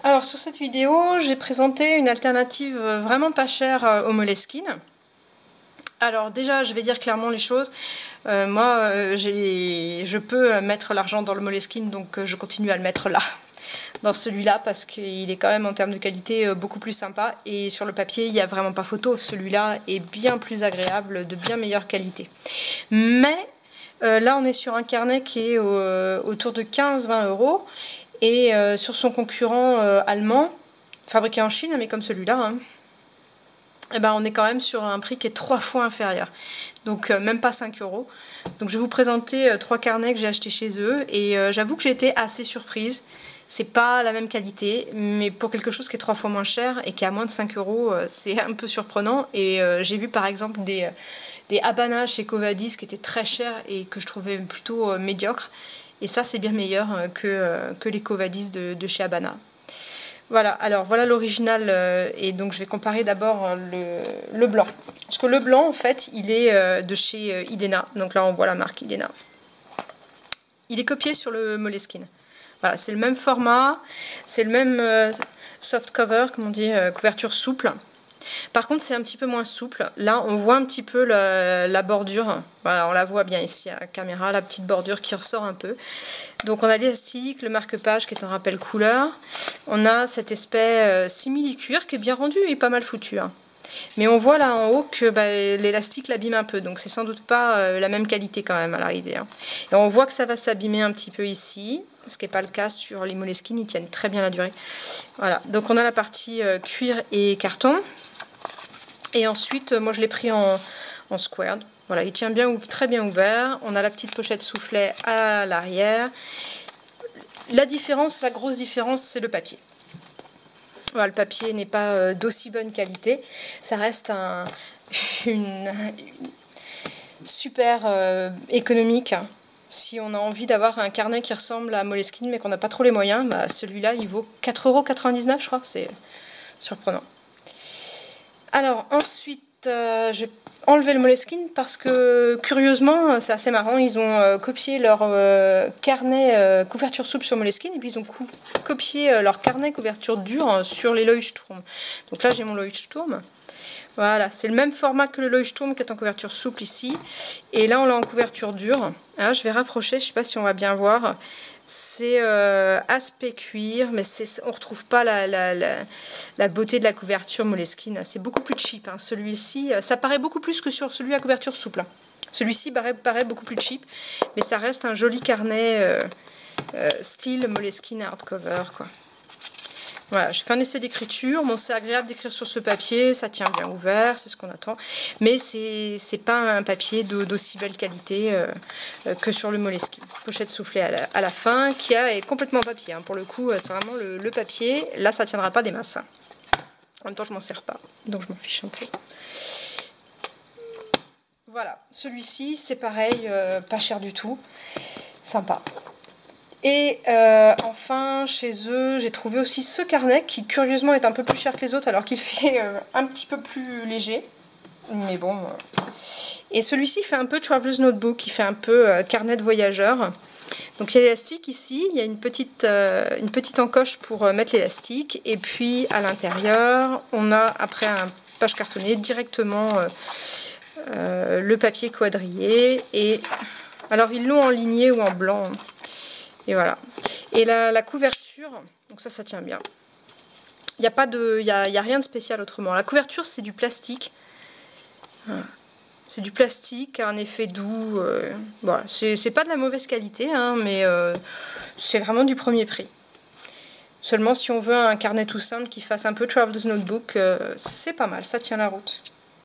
Alors sur cette vidéo, j'ai présenté une alternative vraiment pas chère au Moleskine. Alors déjà, je vais dire clairement les choses. Je peux mettre l'argent dans le Moleskine, donc je continue à le mettre là, dans celui-là, parce qu'il est quand même en termes de qualité beaucoup plus sympa. Et sur le papier, il n'y a vraiment pas photo. Celui-là est bien plus agréable, de bien meilleure qualité. Mais là, on est sur un carnet qui est autour de 15-20 €. Et sur son concurrent allemand, fabriqué en Chine, mais comme celui-là, hein, eh ben, on est quand même sur un prix qui est 3 fois inférieur. Donc même pas 5 €. Donc je vais vous présenter 3 carnets que j'ai achetés chez eux. Et j'avoue que j'ai été assez surprise. C'est pas la même qualité, mais pour quelque chose qui est 3 fois moins cher et qui est à moins de 5 €, c'est un peu surprenant. Et j'ai vu par exemple des Habana chez Covadis qui étaient très chers et que je trouvais plutôt médiocres. Et ça, c'est bien meilleur que les Covadis de chez Habana. Voilà, alors voilà l'original. Et donc, je vais comparer d'abord le blanc. Parce que le blanc, en fait, il est de chez Idena. Donc là, on voit la marque Idena. Il est copié sur le Moleskine. Voilà, c'est le même format. C'est le même soft cover, comme on dit, couverture souple. Par contre, c'est un petit peu moins souple. Là, on voit un petit peu la bordure. Voilà, on la voit bien ici à la caméra, la petite bordure qui ressort un peu. Donc, on a l'élastique, le marque-page qui est un rappel couleur. On a cet aspect simili-cuir qui est bien rendu et pas mal foutu. Hein. Mais on voit là en haut que l'élastique l'abîme un peu. Donc, c'est sans doute pas la même qualité quand même à l'arrivée. Hein. Et on voit que ça va s'abîmer un petit peu ici. Ce qui n'est pas le cas sur les Moleskine, ils tiennent très bien la durée. Voilà, donc on a la partie cuir et carton. Et ensuite, moi je l'ai pris en squared. Voilà, il tient bien, très bien ouvert. On a la petite pochette soufflet à l'arrière. La grosse différence, c'est le papier. Voilà, le papier n'est pas d'aussi bonne qualité. Ça reste une super économique. Si on a envie d'avoir un carnet qui ressemble à Moleskine mais qu'on n'a pas trop les moyens, celui-là il vaut 4,99 €, je crois. C'est surprenant. Alors ensuite, j'ai enlevé le Moleskine parce que curieusement, c'est assez marrant, ils ont copié leur carnet couverture souple sur Moleskine et puis ils ont copié leur carnet couverture dure sur les Leuchtturm. Donc là j'ai mon Leuchtturm. Voilà, c'est le même format que le Leuchtturm qui est en couverture souple ici. Et là on l'a en couverture dure. Ah, je vais rapprocher, je ne sais pas si on va bien voir. C'est aspect cuir, mais on ne retrouve pas la beauté de la couverture Moleskine. C'est beaucoup plus cheap. Hein. Celui-ci, ça paraît beaucoup plus que sur celui à couverture souple. Hein. Celui-ci paraît beaucoup plus cheap, mais ça reste un joli carnet style Moleskine hardcover, quoi. Voilà, j'ai fait un essai d'écriture. Bon, c'est agréable d'écrire sur ce papier, ça tient bien ouvert, c'est ce qu'on attend. Mais c'est pas un papier d'aussi belle qualité que sur le Moleskine. Pochette soufflée à la fin, qui est complètement papier. Hein. Pour le coup, c'est vraiment le papier. Là, ça tiendra pas des masses. En même temps, je m'en sers pas, donc je m'en fiche un peu. Voilà, celui-ci, c'est pareil, pas cher du tout. Sympa. Et enfin, chez eux, j'ai trouvé aussi ce carnet qui, curieusement, est un peu plus cher que les autres, alors qu'il fait un petit peu plus léger. Mais bon. Et celui-ci fait un peu Traveler's Notebook, il fait un peu carnet de voyageur. Donc il y a l'élastique ici, il y a une petite encoche pour mettre l'élastique. Et puis à l'intérieur, on a, après un page cartonné, directement le papier quadrillé. Et alors ils l'ont en ligné ou en blanc. Et voilà. Et la couverture, donc ça tient bien. Il n'y a rien de spécial autrement. La couverture, c'est du plastique. Voilà. C'est du plastique, un effet doux. Voilà. C'est pas de la mauvaise qualité, hein, mais c'est vraiment du premier prix. Seulement, si on veut un carnet tout simple qui fasse un peu Traveler's Notebook, c'est pas mal, ça tient la route.